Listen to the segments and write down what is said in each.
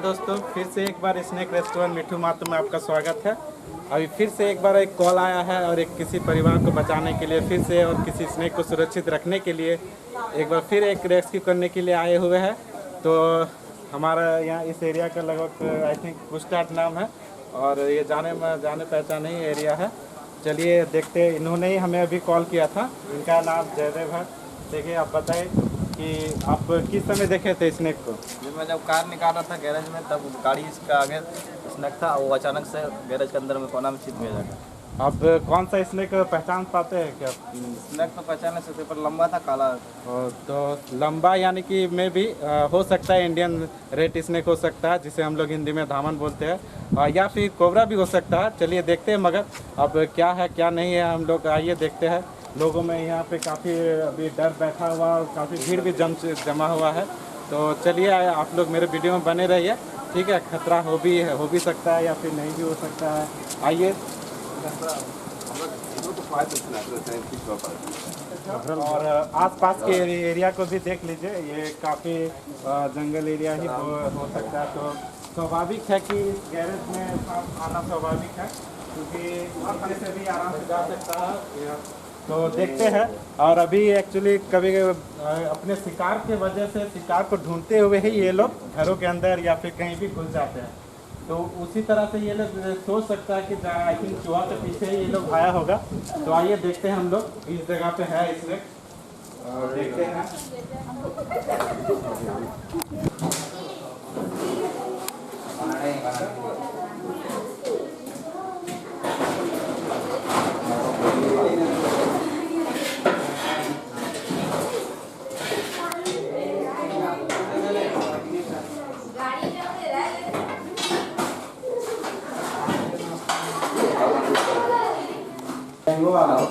दोस्तों, फिर से एक बार स्नैक रेस्टोरेंट मिठू मातू में आपका स्वागत है। अभी फिर से एक बार एक कॉल आया है और एक किसी परिवार को बचाने के लिए फिर से और किसी स्नैक को सुरक्षित रखने के लिए एक बार फिर एक रेस्क्यू करने के लिए आए हुए हैं। तो हमारा यहाँ इस एरिया का लगभग आई थिंक पुस्टाट नाम है और ये जाने पहचाने ही एरिया है। चलिए देखते, इन्होंने ही हमें अभी कॉल किया था। इनका नाम जयदेव है। देखिए, आप बताइए कि आप किस समय देखे थे स्नैक को? जब मैं कार निकाल रहा था गैरेज में, तब गाड़ी इसका आगे स्नैक था, वो अचानक से गैरेज के अंदर में कोना में छिप गया जाकर। आप कौन सा स्नैक पहचान पाते हैं क्या? स्नैक तो पहचाने से पर लंबा था, काला। तो लंबा यानी कि में भी हो सकता है इंडियन रेड स्नैक हो सकता है, जिसे हम लोग हिंदी में धामन बोलते हैं, या फिर कोबरा भी हो सकता है। चलिए देखते हैं, मगर अब क्या है क्या नहीं है हम लोग आइए देखते हैं। लोगों में यहाँ पे काफ़ी अभी डर बैठा हुआ और काफ़ी भीड़ भी जमा हुआ है। तो चलिए आप लोग मेरे वीडियो में बने रहिए, ठीक है। खतरा हो भी सकता है या फिर नहीं भी हो सकता है। आइए और आसपास के एरिया को भी देख लीजिए। ये काफ़ी जंगल एरिया ही हो सकता है। तो स्वाभाविक है कि गैरेज में आना स्वाभाविक है, क्योंकि अपने से भी आराम से जा सकता है। तो देखते हैं। और अभी एक्चुअली कभी अपने शिकार के वजह से शिकार को ढूंढते हुए ही ये लोग घरों के अंदर या फिर कहीं भी घुस जाते हैं। तो उसी तरह से ये लोग सोच सकता है कि आई थिंक चूहा के पीछे ही ये लोग आया होगा। तो आइए देखते हैं, हम लोग इस जगह पे है इसमें और देखते हैं।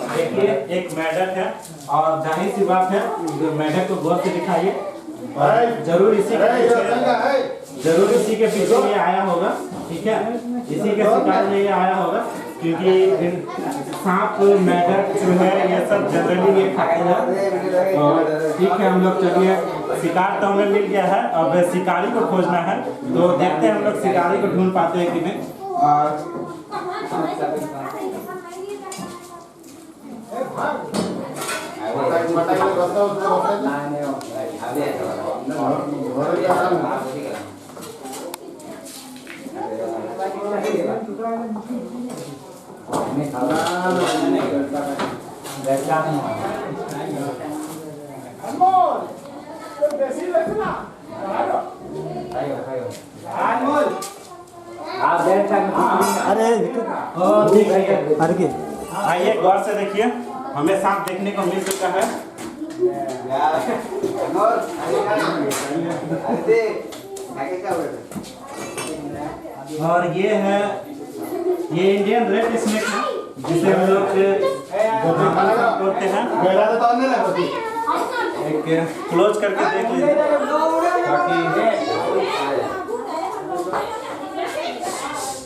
देखिए, एक मेढक है और जाहिर सी बात है मेढक को गौर से दिखाइए और जरूर इसी के पीछे ये आया होगा, ठीक है। इसी के शिकार में ये आया होगा, क्योंकि सांप मेढक चूहे ये सब जनरली ये खाते हैं। और ठीक है, हम लोग चलिए, शिकार तो हमें मिल गया है, अब शिकारी को खोजना है। तो देखते हैं हम लोग शिकारी को ढूंढ पाते हैं कि नहीं। आइए गौर से देखिए, हमें सांप देखने को मिल चुका है। और ये है, ये इंडियन रेड स्नेक है, जिसे हम लोग बोलते हैं। एक क्लोज करके देख लीजिए ताकि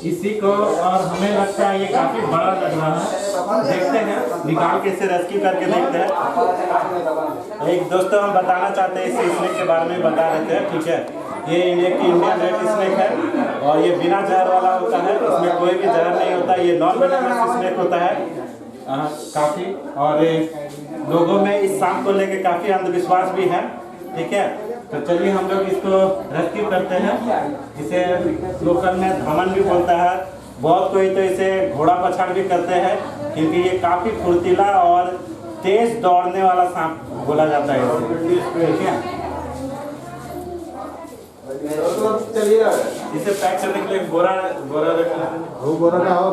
इसी को, और हमें लगता है ये काफी बड़ा लग रहा है। देखते हैं, निकाल के इसे रेस्क्यू करके देखते हैं। एक दोस्तों हम बताना चाहते हैं इस स्नेक के बारे में बता देते हैं, ठीक है। ये इंडियन रेड स्नेक है और ये बिना जहर वाला होता है, इसमें कोई भी जहर नहीं होता। ये नॉन वेनेमस स्नेक होता है काफ़ी, और लोगों में इस सांप को लेके काफ़ी अंधविश्वास भी है, ठीक है। तो चलिए हम लोग इसको रेस्क्यू करते हैं। इसे लोकल में धमन भी बोलता है, बहुत कोई तो इसे घोड़ा पछाड़ भी करते हैं, क्योंकि ये काफ़ी फुर्तीला और तेज दौड़ने वाला सांप बोला जाता है, ठीक है। इसे पैक करने के लिए बोरा रखना है। वो बोरा का हो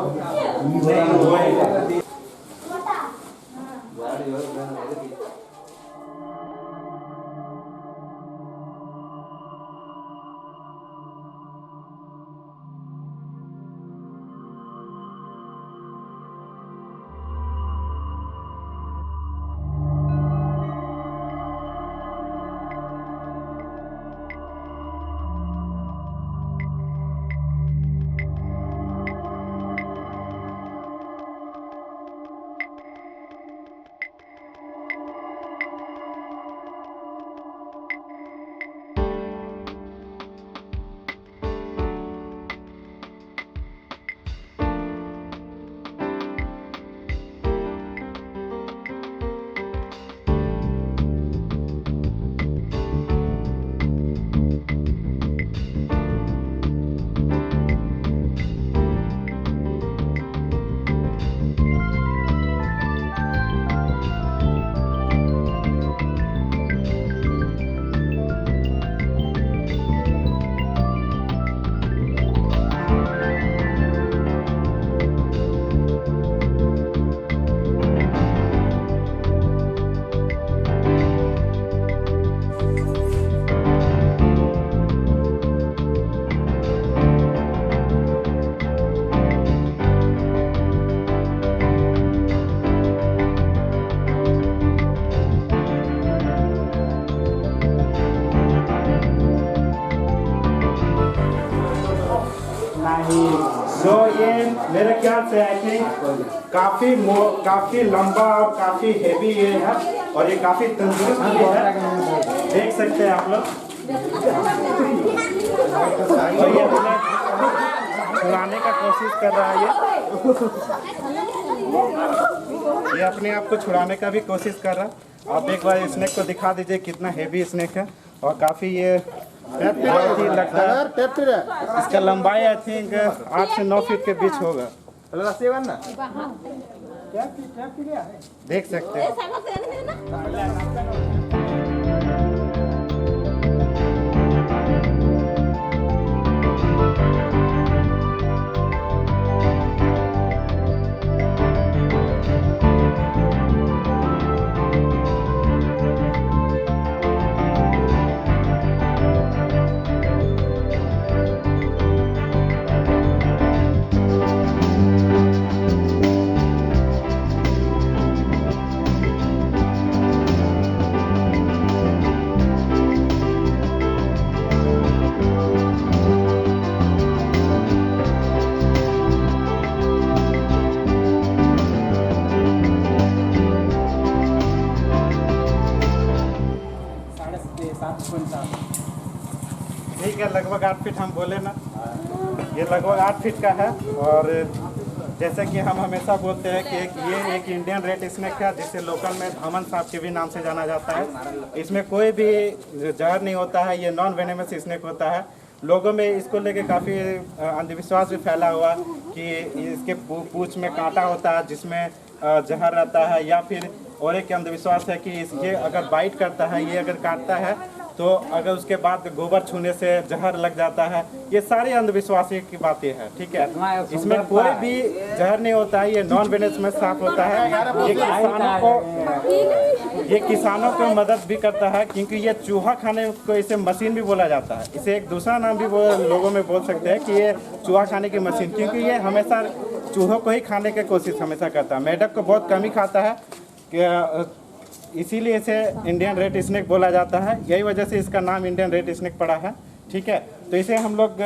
ख्याल से आई थिंक काफी लंबा और काफी हेवी ये है और ये काफी तंदुरुस्त भी है, देख सकते हैं आप लोग। और ये अपने छुड़ाने का कोशिश कर रहा है, ये अपने आप को छुड़ाने का भी कोशिश कर रहा है। आप एक बार स्नेक को दिखा दीजिए कितना हेवी स्नेक है और काफ़ी ये बहुत ही लगता है। इसका लंबाई आई थिंक 8 से 9 फीट के बीच होगा, देख सकते हैं। ठीक है, लगभग 8 फीट हम बोले ना, ये लगभग 8 फीट का है। और जैसे कि हम हमेशा बोलते हैं कि ये एक इंडियन रेड स्नेक है जिसे लोकल में धामन सांप के भी नाम से जाना जाता है। इसमें कोई भी जहर नहीं होता है, ये नॉन वेनेमस स्नेक होता है। लोगों में इसको लेके काफ़ी अंधविश्वास भी फैला हुआ कि इसके पूंछ में कांटा होता है जिसमें जहर रहता है, या फिर और एक अंधविश्वास है कि ये अगर बाइट करता है, ये अगर काटता है तो अगर उसके बाद गोबर छूने से जहर लग जाता है। ये सारी अंधविश्वास की बातें हैं, ठीक है। इसमें कोई भी जहर नहीं होता है, ये नॉन वेनेमस सांप होता है। ये किसानों को मदद भी करता है क्योंकि ये चूहा खाने को इसे मशीन भी बोला जाता है। इसे एक दूसरा नाम भी लोगों में बोल सकते हैं कि ये चूहा खाने की मशीन, क्योंकि ये हमेशा चूहों को ही खाने की कोशिश हमेशा करता है। मेढक को बहुत कम ही खाता है, इसीलिए इसे इंडियन रेड स्नेक बोला जाता है। यही वजह से इसका नाम इंडियन रेड स्नेक पड़ा है, ठीक है। तो इसे हम लोग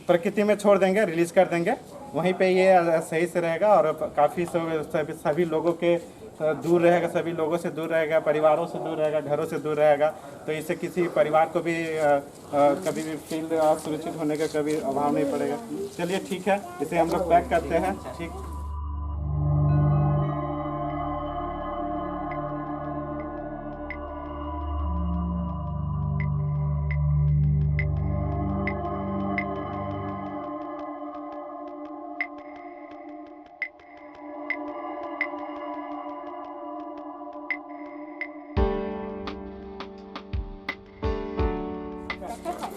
प्रकृति में छोड़ देंगे, रिलीज कर देंगे, वहीं पे ये सही से रहेगा और काफ़ी सभी लोगों के दूर रहेगा, सभी लोगों से दूर रहेगा, परिवारों से दूर रहेगा, घरों से दूर रहेगा। तो इससे किसी परिवार को भी कभी भी फील सुरक्षित होने का कभी अभाव नहीं पड़ेगा। चलिए ठीक है, इसे हम लोग पैक करते हैं। ठीक,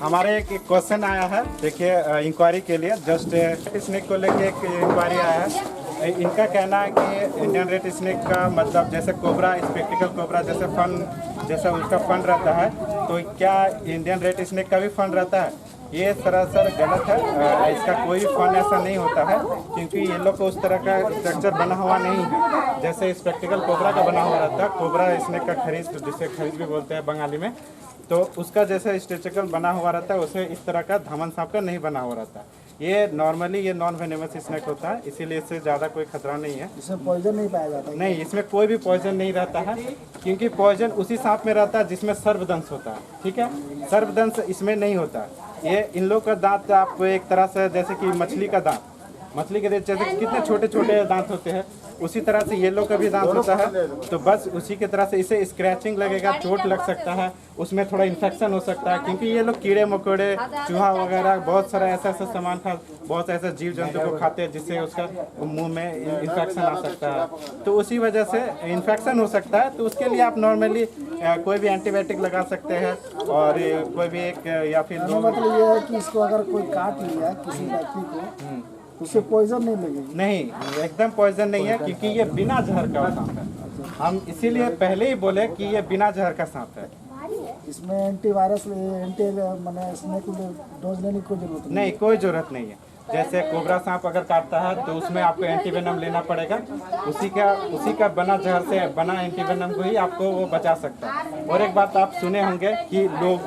हमारे एक क्वेश्चन आया है, देखिए इंक्वायरी के लिए, जस्ट स्नेक को लेके एक इंक्वायरी आया है। इनका कहना है कि इंडियन रेड स्नेक का मतलब जैसे कोबरा, स्पेक्टिकल कोबरा जैसे फन, जैसा उसका फन रहता है, तो क्या इंडियन रेड स्नेक का भी फन रहता है? ये सरासर गलत है। इसका कोई फन ऐसा नहीं होता है क्योंकि ये लोग को उस तरह का स्ट्रक्चर बना हुआ नहीं है जैसे स्पेक्टिकल कोबरा का बना हुआ रहता है। कोबरा स्नेक का खरीज, जिसे खरीज भी बोलते हैं बंगाली में, तो उसका जैसे स्ट्रक्चर बना हुआ रहता है उसे इस तरह का धामन सांप का नहीं बना हुआ रहता। ये नॉर्मली ये नॉन वेनेमस स्नेक होता है, इसीलिए इससे ज़्यादा कोई खतरा नहीं है। इसमें पॉइजन नहीं पाया जाता? नहीं, इसमें कोई भी पॉइजन नहीं रहता है क्योंकि पॉइजन उसी सांप में रहता है जिसमें सर्पदंश होता है, ठीक है। सर्पदंश इसमें नहीं होता। ये इन लोग का दांत आप एक तरह से जैसे कि मछली का दांत, मछली के जैसे कितने छोटे छोटे दांत होते हैं, उसी तरह से ये लोग का भी दांत होता है। तो बस उसी की तरह से इसे स्क्रैचिंग लगेगा, चोट लग सकता है, उसमें थोड़ा इन्फेक्शन हो सकता है क्योंकि ये लोग कीड़े मकोड़े, चूहा वगैरह बहुत सारा ऐसा सामान खा, बहुत ऐसे जीव जंतु को खाते हैं जिससे उसका मुंह में इन्फेक्शन आ सकता है। तो उसी वजह से इन्फेक्शन हो सकता है। तो उसके लिए आप नॉर्मली कोई भी एंटीबायोटिक लगा सकते हैं और कोई भी एक, या फिर मतलब ये है कि इसको अगर कोई काट लिया किसी व्यक्ति को, उससे पॉइजन नहीं लगेगी? नहीं, एकदम पॉइजन नहीं है क्योंकि ये बिना जहर का सांप है। हम इसीलिए पहले ही बोले कि ये बिना जहर का सांप है। इसमें एंटीवायरस, एंटी माने स्नेक डोज लेने की कोई जरूरत नहीं, कोई जरूरत नहीं है। जैसे कोबरा सांप अगर काटता है तो उसमें आपको एंटीवेनम लेना पड़ेगा, उसी का बना जहर से बना एंटीवेनम को ही आपको वो बचा सकता है। और एक बात आप सुने होंगे कि लोग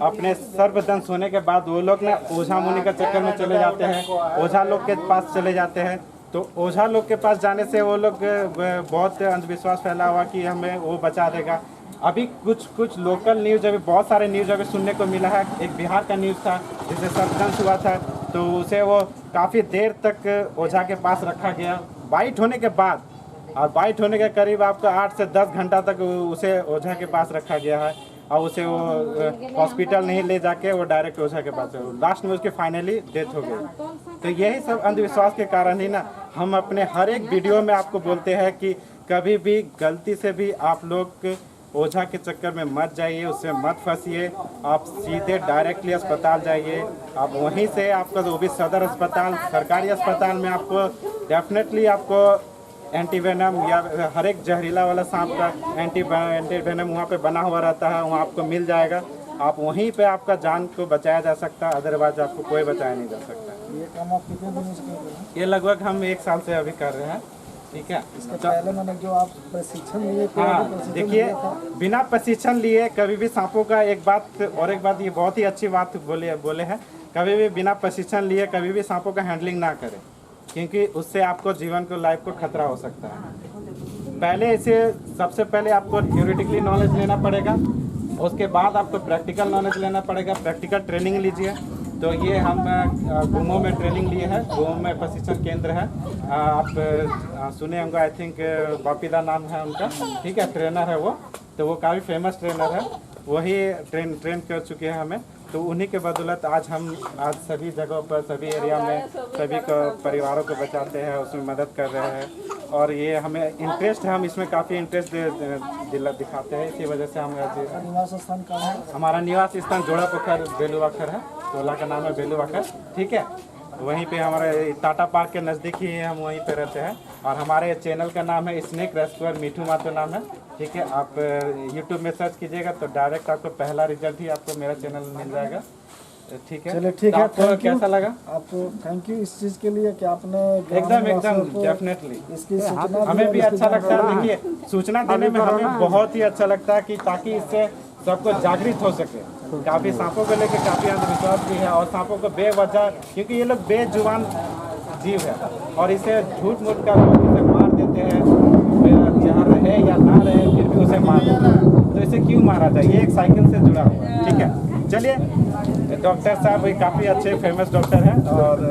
अपने सर्वदंश होने के बाद वो लोग ना ओझा मुनि के चक्कर में चले जाते हैं, ओझा लोग के पास चले जाते हैं। तो ओझा लोग के पास जाने से वो लोग बहुत अंधविश्वास फैला हुआ कि हमें वो बचा देगा। अभी कुछ लोकल न्यूज़, अभी बहुत सारे न्यूज़ अभी सुनने को मिला है। एक बिहार का न्यूज़ था जिससे सर्वदंश हुआ था, तो उसे वो काफ़ी देर तक ओझा के पास रखा गया बाइट होने के बाद, और बाइट होने के करीब आपको 8 से 10 घंटा तक उसे ओझा के पास रखा गया है, और उसे वो हॉस्पिटल नहीं ले जाके वो डायरेक्ट ओझा के पास, लास्ट में उसकी फाइनली डेथ हो गई। तो यही सब अंधविश्वास के कारण ही ना हम अपने हर एक वीडियो में आपको बोलते हैं कि कभी भी गलती से भी आप लोग ओझा के चक्कर में मत जाइए, उससे मत फंसिए। आप सीधे डायरेक्टली अस्पताल जाइए, आप वहीं से आपका वो भी सदर अस्पताल, सरकारी अस्पताल में आपको डेफिनेटली आपको एंटीवेनम या हर एक जहरीला वाला सांप का एंटीवेनम वहाँ पे बना हुआ रहता है, वहाँ आपको मिल जाएगा। आप वहीं पे आपका जान को बचाया जा सकता है, अदरवाइज आपको कोई बचाया नहीं जा सकता। ये काम आप कितने दिनों से कर रहे हैं? ये लगभग हम 1 साल से अभी कर रहे हैं। ठीक है, इसके पहले मैंने जो आप प्रशिक्षण लिए थे, हाँ देखिए, बिना प्रशिक्षण लिए कभी भी सांपों का एक बात ये बहुत ही अच्छी बात बोले हैं, कभी भी बिना प्रशिक्षण लिए कभी भी सांपों का हैंडलिंग ना करें, क्योंकि उससे आपको जीवन को लाइफ को खतरा हो सकता है। पहले इसे सबसे पहले आपको थ्योरेटिकली नॉलेज लेना पड़ेगा, उसके बाद आपको प्रैक्टिकल नॉलेज लेना पड़ेगा। प्रैक्टिकल ट्रेनिंग लीजिए। तो ये हम गुमो में ट्रेनिंग लिए हैं, गुमो में प्रशिक्षण केंद्र है, आप सुने होंगे, आई थिंक बापीदा नाम है उनका। ठीक है, ट्रेनर है वो, तो वो काफ़ी फेमस ट्रेनर है, वही ट्रेन कर चुके हैं हमें। तो उन्हीं के बदौलत आज सभी जगहों पर, सभी एरिया में सभी को परिवारों को बचाते हैं, उसमें मदद कर रहे हैं। और ये हमें इंटरेस्ट है, हम इसमें काफ़ी इंटरेस्ट दिखाते हैं, इसी वजह से हम निवास स्थान कहाँ है? हमारा निवास स्थान जोड़ा पोखर बेलुवाखर है, टोला का नाम है बेलुवाखर। ठीक है, वहीं पे हमारे टाटा पार्क के नज़दीक ही हम वहीं पे रहते हैं। और हमारे चैनल का नाम है स्नेक रेस्क्यूअर, मीठू मातो नाम है। ठीक है, आप यूट्यूब में सर्च कीजिएगा तो डायरेक्ट आपको पहला रिजल्ट ही आपको मेरा चैनल मिल जाएगा। ठीक है, चलिए ठीक है, आपको कैसा लगा? आपको थैंक यू इस चीज़ के लिए कि आपने एकदम डेफिनेटली इसकी सूचना हमें भी अच्छा लगता है। देखिए, सूचना देने में हमें बहुत ही अच्छा लगता है कि ताकि इससे सबको जागृत हो सके। काफ़ी सांपों को लेकर काफ़ी अंधविश्वास भी है, और सांपों को बेवजह, क्योंकि ये लोग बेजुबान जीव है और इसे झूठ मूठ का लोग इसे मार देते हैं, जहाँ रहे या ना रहे फिर भी उसे मार देते हैं। तो इसे क्यों मारा जाए? ये एक साइकिल से जुड़ा हुआ है। ठीक है, चलिए, डॉक्टर साहब काफ़ी अच्छे फेमस डॉक्टर हैं। और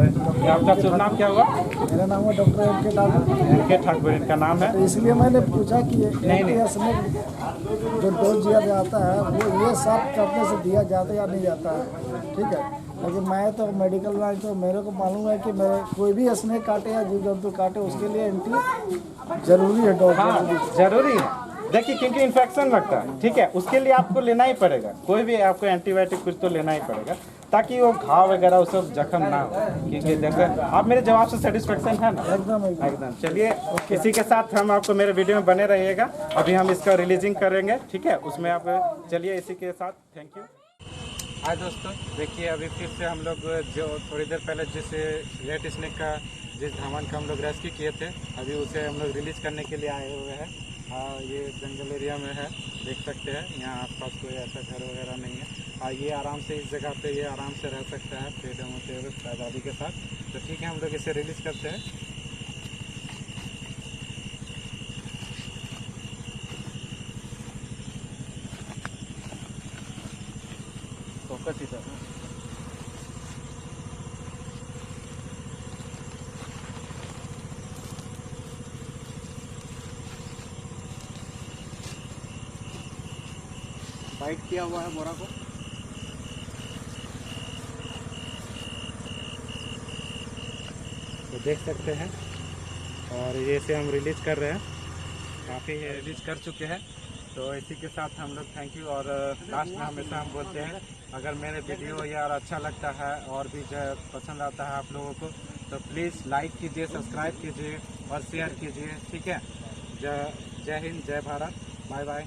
आपका शुभ नाम क्या हुआ? मेरा नाम है doctor MK. Thakur. MK. Thakur इनका नाम है। तो इसलिए मैंने पूछा कि नहीं। जो डोज दिया जाता है वो ये साफ करने से दिया जाता है या नहीं जाता है? ठीक है, लेकिन मैं तो मेडिकल लाइन, तो मेरे को मालूम है कि मेरे कोई भी स्नेक काटे या जीव जंतु काटे उसके लिए एंटी जरूरी है डोज। हाँ, जरूरी है। देखिए, क्योंकि इन्फेक्शन लगता है। ठीक है, उसके लिए आपको लेना ही पड़ेगा, कोई भी आपको एंटीबायोटिक कुछ तो लेना ही पड़ेगा, ताकि वो घाव वगैरह वो सब जख्म ना हो। क्योंकि जैसे आप मेरे जवाब से सेटिस्फेक्शन है ना? एकदम। चलिए, इसी के साथ हम आपको मेरे वीडियो में बने रहिएगा। अभी हम इसका रिलीजिंग करेंगे। ठीक है, उसमें आप चलिए, इसी के साथ थैंक यू। हाय दोस्तों, देखिए अभी फिर से हम लोग जो थोड़ी देर पहले जिस रेड स्नेक का जिस धावन का हम लोग रेस्क्यू किए थे, अभी उसे हम लोग रिलीज़ करने के लिए आए हुए हैं। ये जंगल एरिया में है, देख सकते हैं, यहाँ आसपास कोई ऐसा घर वगैरह नहीं है। ये आराम से इस जगह पे ये आराम से रह सकता है फ्रीडम होते हुए आज़ादी के साथ। तो ठीक है, हम लोग इसे रिलीज़ करते हैं। फोकस इधर। बाइट किया हुआ है मोरा को। तो देख सकते हैं, और ये से हम रिलीज़ कर रहे हैं, काफ़ी रिलीज़ कर चुके हैं। तो इसी के साथ हम लोग थैंक यू। और लास्ट में हमेशा हम बोलते हैं, अगर मेरे वीडियो यार अच्छा लगता है और भी पसंद आता है आप लोगों को, तो प्लीज़ लाइक कीजिए, सब्सक्राइब कीजिए और शेयर कीजिए। ठीक है, जय हिंद, जय भारत, बाय बाय।